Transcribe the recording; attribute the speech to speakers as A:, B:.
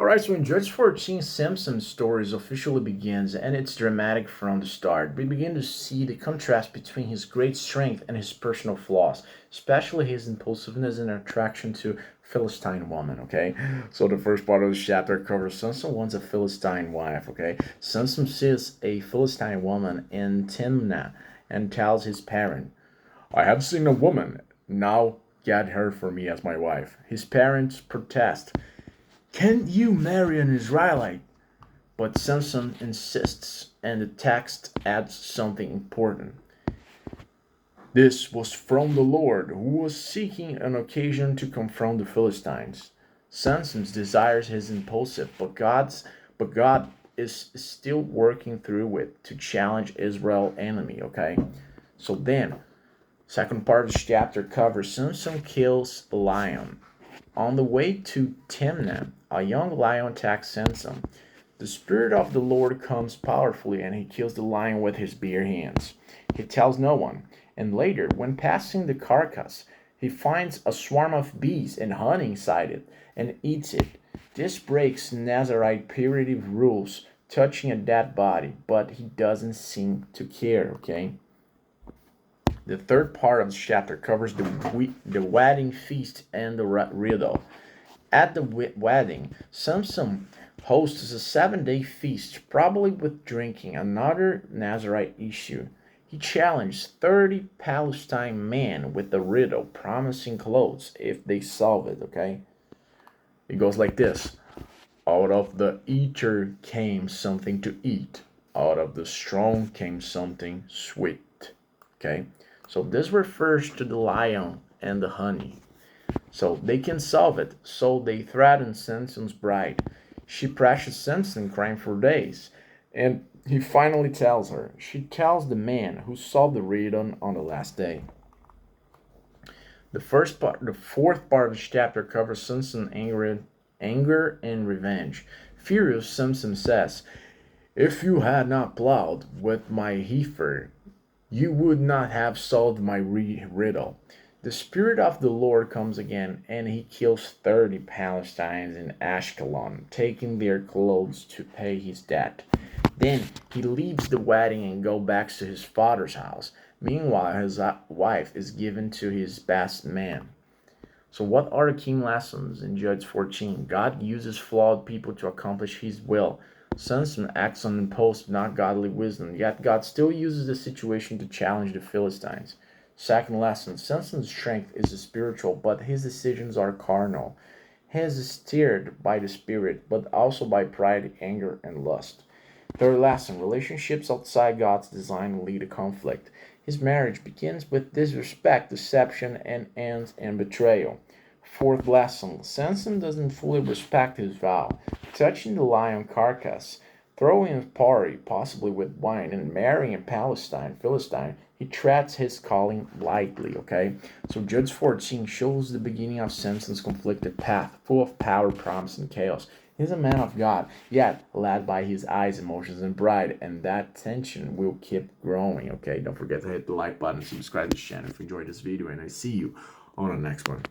A: Alright, so in Judge 14, Samson's story officially begins, and it's dramatic from the start. We begin to see the contrast between his great strength and his personal flaws, especially his impulsiveness and attraction to Philistine woman, okay? So the first part of the chapter covers Samson wants a Philistine wife, okay? Samson sees a Philistine woman in Timnah and tells his parent, I have seen a woman, now get her for me as my wife. His parents protest. Can you marry an Israelite? But Samson insists, and the text adds something important. This was from the Lord, who was seeking an occasion to confront the Philistines. Samson's desires is impulsive, but God is still working through it to challenge Israel's enemy. Okay, so then second part of this chapter covers Samson kills a lion. On the way to Timnah, a young lion attacks Samson. The Spirit of the Lord comes powerfully and he kills the lion with his bare hands. He tells no one. And later, when passing the carcass, he finds a swarm of bees and honey inside it and eats it. This breaks Nazarite purity rules touching a dead body, but he doesn't seem to care, okay? The third part of the chapter covers the wedding feast and the riddle. At the wedding, Samson hosts a 7-day feast, probably with drinking, another Nazarite issue. He challenged 30 Palestine men with a riddle, promising clothes if they solve it, okay? It goes like this. Out of the eater came something to eat. Out of the strong came something sweet, okay? So this refers to the lion and the honey. So they can solve it. So they threaten Samson's bride. She pressures Samson, crying for days. And he finally tells her. She tells the man who solved the riddle on the last day. The fourth part of the chapter covers Samson's anger and revenge. Furious, Samson says, if you had not plowed with my heifer, you would not have solved my riddle. The Spirit of the Lord comes again, and he kills 30 Palestinians in Ashkelon, taking their clothes to pay his debt. Then he leaves the wedding and goes back to his father's house. Meanwhile, his wife is given to his best man. So what are the key lessons in Judges 14? God uses flawed people to accomplish his will. Samson acts on impulse, not godly wisdom, yet God still uses the situation to challenge the Philistines. Second lesson, Samson's strength is spiritual, but his decisions are carnal. He is steered by the Spirit, but also by pride, anger, and lust. Third lesson, relationships outside God's design lead to conflict. His marriage begins with disrespect, deception, and ends in betrayal. Fourth lesson, Samson doesn't fully respect his vow. Touching the lion carcass, throwing a party, possibly with wine, and marrying a Philistine, he treads his calling lightly, okay? So Judges 14 shows the beginning of Samson's conflicted path, full of power, promise, and chaos. He's a man of God, yet led by his eyes, emotions, and pride, and that tension will keep growing, okay? Don't forget to hit the like button, subscribe to this channel if you enjoyed this video, and I see you on the next one.